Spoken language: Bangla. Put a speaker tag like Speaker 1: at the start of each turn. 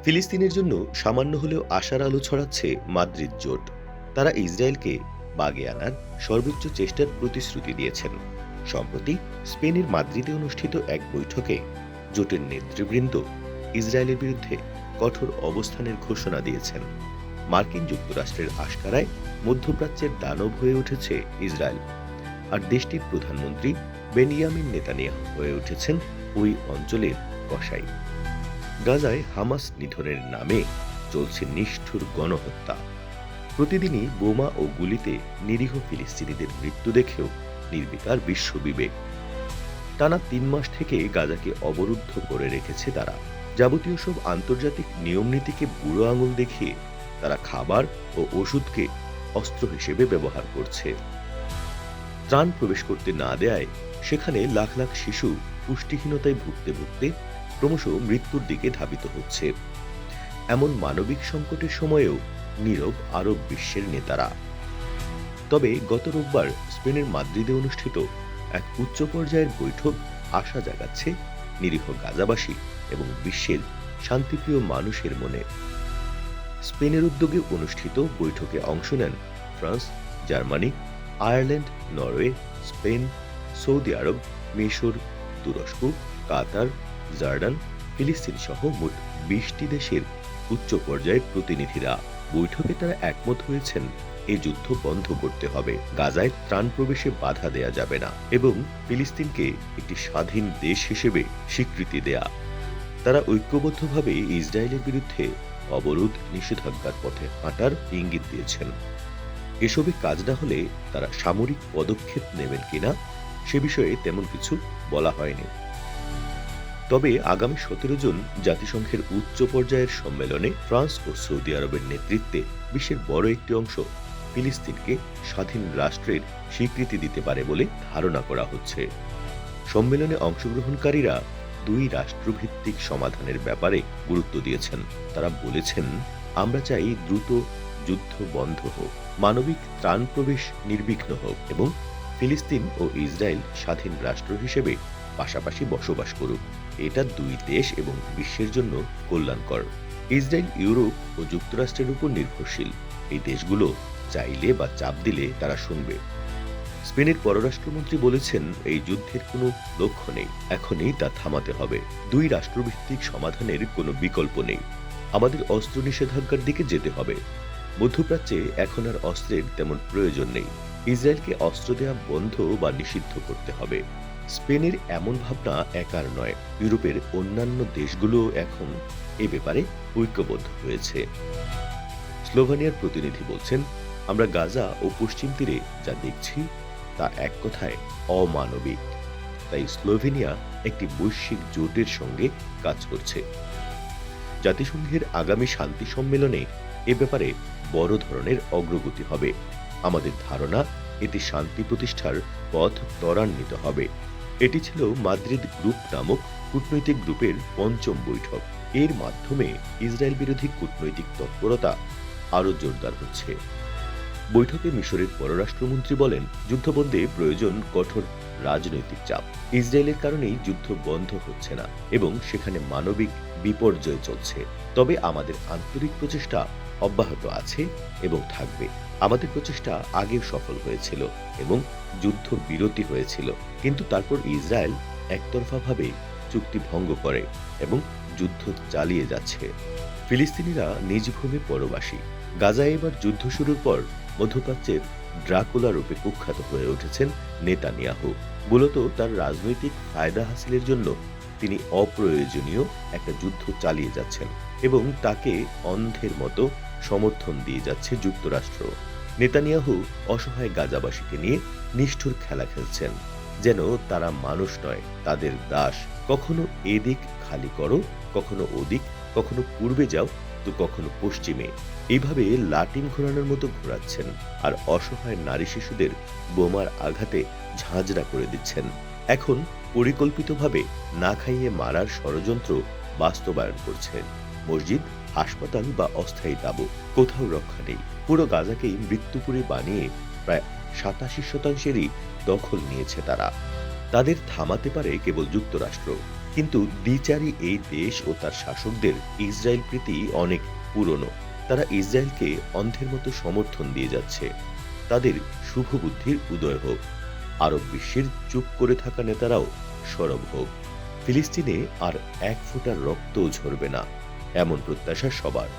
Speaker 1: ফিলিস্তিনের জন্য সামান্য হলেও আশার আলো ছড়াচ্ছে মাদ্রিদ জোট। তারা ইসরায়েলকে বাগে আনার সর্বোচ্চ চেষ্টার প্রতিশ্রুতি দিয়েছেন। সম্প্রতি স্পেনের মাদ্রিদে অনুষ্ঠিত এক বৈঠকে জোটের নেতৃবৃন্দ ইসরায়েলের বিরুদ্ধে কঠোর অবস্থানের ঘোষণা দিয়েছেন। মার্কিন যুক্তরাষ্ট্রের আশকারায় মধ্যপ্রাচ্যের দানব হয়ে উঠেছে ইসরায়েল, আর দেশটির প্রধানমন্ত্রী বেনিয়ামিন নেতানিয়াহু হয়ে উঠেছেন ওই অঞ্চলের কসাই। গাজায় হামাস নিধনের নামে চলছে নিষ্ঠুর গণহত্যা। প্রতিদিনই বোমা ও গুলিতে নিরীহ ফিলিস্তিনিদের মৃত্যু দেখেও নির্বিকার বিশ্ব বিবেক। টানা ৩ মাস থেকে গাজাকে অবরুদ্ধ করে রেখেছে তারা। যাবতীয় সব আন্তর্জাতিক নিয়মনীতিকে বুড়ো আঙুল দেখিয়ে তারা খাবার ও ওষুধকে অস্ত্র হিসেবে ব্যবহার করছে। ত্রাণ প্রবেশ করতে না দেয়ায় সেখানে লাখ লাখ শিশু পুষ্টিহীনতায় ভুগতে ভুগতে ক্রমশ মৃত্যুর দিকে ধাবিত হচ্ছে। এমন মানবিক সংকটের সময়েও নীরব আরব বিশ্বের নেতারা। তবে গত রোববার স্পেনের মাদ্রিদে অনুষ্ঠিত এক উচ্চ পর্যায়ের বৈঠক আশা জাগাচ্ছে নিরীহ গাজাবাসী এবং বিশ্বের শান্তিপ্রিয় মানুষের মনে। স্পেনের উদ্যোগে অনুষ্ঠিত বৈঠকে অংশ নেন France, Germany, Ireland, Norway, Spain, Saudi আরব, মিশর, তুরস্ক, কাতার, জর্ডান, ফিলিস্তিন সহ মোট ২০টি দেশের উচ্চ পর্যায়ের প্রতিনিধিরা। বৈঠকে তারা একমত হয়েছেন এই যুদ্ধ বন্ধ করতে হবে, গাজায় ত্রাণ প্রবেশে বাধা দেয়া যাবে না এবং ফিলিস্তিনকে একটি স্বাধীন দেশ হিসেবে স্বীকৃতি দেয়া। তারা ঐক্যবদ্ধভাবে ইসরায়েলের বিরুদ্ধে অবরোধ নিষেধাজ্ঞার পথে হাঁটার ইঙ্গিত দিয়েছেন। এসবে কাজ না হলে তারা সামরিক পদক্ষেপ নেবেন কিনা সে বিষয়ে তেমন কিছু বলা হয়নি। তবে আগামী ১৭ জুন জাতিসংঘের উচ্চ পর্যায়ের সম্মেলনে ফ্রান্স ও সৌদি আরবের নেতৃত্বে বিশ্বের বড় একটি অংশ ফিলিস্তিনকে স্বাধীন রাষ্ট্রের স্বীকৃতি দিতে পারে বলে ধারণা করা হচ্ছে। সম্মেলনে অংশগ্রহণকারীরা ২ রাষ্ট্রভিত্তিক সমাধানের ব্যাপারে গুরুত্ব দিয়েছেন। তারা বলেছেন, আমরা চাই দ্রুত যুদ্ধ বন্ধ হোক, মানবিক ত্রাণ প্রবেশ নির্বিঘ্ন হোক এবং ফিলিস্তিন ও ইসরায়েল স্বাধীন রাষ্ট্র হিসেবে পাশাপাশি বসবাস করুক। এটা ২ দেশ এবং বিশ্বের জন্য কল্যাণকর। ইসরায়েল ইউরোপ ও যুক্তরাষ্ট্রের উপর নির্ভরশীল। এই দেশগুলো চাইলে বা চাপ দিলে তারা শুনবে। স্পেনের পররাষ্ট্রমন্ত্রী বলেছেন, এই যুদ্ধের কোনো লক্ষ্য নেই, এখনই তা থামাতে হবে। ২ রাষ্ট্রভিত্তিক সমাধানের কোনো বিকল্প নেই। আমাদের অস্ত্র নিষেধাজ্ঞার দিকে যেতে হবে। মধ্যপ্রাচ্যে এখন আর অস্ত্রের তেমন প্রয়োজন নেই। ইসরায়েলকে অস্ত্র দেয়া বন্ধ বা নিষিদ্ধ করতে হবে। স্পেনের এমন ভাবনা একার নয়, ইউরোপের অন্যান্য দেশগুলো এখন এ ব্যাপারে ঐক্যবদ্ধ হয়েছে। স্লোভানিয়ার প্রতিনিধি বলছেন, আমরা গাজা ও পশ্চিম তীরে যা দেখছি তা এক কথায় অমানবিক। তাই স্লোভেনিয়া একটি বৈশ্বিক জোটের সঙ্গে কাজ করছে। জাতিসংঘের আগামী শান্তি সম্মেলনে এ ব্যাপারে বড় ধরনের অগ্রগতি হবে। আমাদের ধারণা, এতে শান্তি প্রতিষ্ঠার পথ ত্বরান্বিত হবে। এটি ছিল মাদ্রিদ গ্রুপ নামক কূটনৈতিক গ্রুপের ৫ম বৈঠক। এর মাধ্যমে ইসরায়েল বিরোধী কূটনৈতিক তৎপরতা আরও জোরদার হচ্ছে। বৈঠকে মিশরের পররাষ্ট্রমন্ত্রী বলেন, যুদ্ধবন্ধে প্রয়োজন কঠোর রাজনৈতিক চাপ। ইসরায়েলের কারণেই যুদ্ধ বন্ধ হচ্ছে না এবং সেখানে মানবিক বিপর্যয় চলছে। তবে আমাদের আন্তরিক প্রচেষ্টা অব্যাহত আছে এবং থাকবে। আমাদের প্রচেষ্টা আগেও সফল হয়েছিল এবং যুদ্ধ বিরতি হয়েছিল, কিন্তু তারপর ইসরায়েল একতরফাভাবে চুক্তি ভঙ্গ করে এবং যুদ্ধ চালিয়ে যাচ্ছে। ফিলিস্তিনিরা নিজ ভূমি পরবাসী। গাজায় এবার যুদ্ধ শুরুর পর মধ্যপ্রাচ্যের ড্রাকুলা রূপে কুখ্যাত হয়ে উঠেছেন নেতানিয়াহু। মূলত তার রাজনৈতিক ফায়দা হাসিলের জন্য তিনি অপ্রয়োজনীয় একটা যুদ্ধ চালিয়ে যাচ্ছেন এবং তাকে অন্ধের মতো সমর্থন দিয়ে যাচ্ছে যুক্তরাষ্ট্র। নেতানিয়াহু অসহায় গাজাবাসীকে নিয়ে নিষ্ঠুর খেলা খেলছেন, যেন তারা মানুষ নয়, তাদের দাস। কখনো এদিক খালি করো, কখনো ওদিক, কখনো পূর্বে যাও তো কখনো পশ্চিমে। এইভাবে লাটিম ঘোরানোর মতো ঘোরাচ্ছেন আর অসহায় নারী শিশুদের বোমার আঘাতে ঝাঁঝরা করে দিচ্ছেন। এখন পরিকল্পিতভাবে না খাইয়ে মারার ষড়যন্ত্র বাস্তবায়ন করছেন। মসজিদ, হাসপাতাল বা অস্থায়ী তাঁবু, কোথাও রক্ষা নেই। পুরো গাজাকেই মৃত্যুপুরী বানিয়ে প্রায় ৮৭% দখল নিয়েছে তারা। তাদের থামাতে পারে কেবল যুক্তরাষ্ট্র। কিন্তু দ্বিচারী এই দেশ ও তার শাসকদের ইসরায়েল প্রীতি অনেক পুরনো। তারা ইসরায়েলকে অন্ধের মতো সমর্থন দিয়ে যাচ্ছে। তাদের শুভ বুদ্ধির উদয় হোক। আরব বিশ্বের চুপ করে থাকা নেতারাও সরব হোক। ফিলিস্তিনে আর এক ফোঁটা রক্তও ঝরবে না, এমন প্রত্যাশা সবার।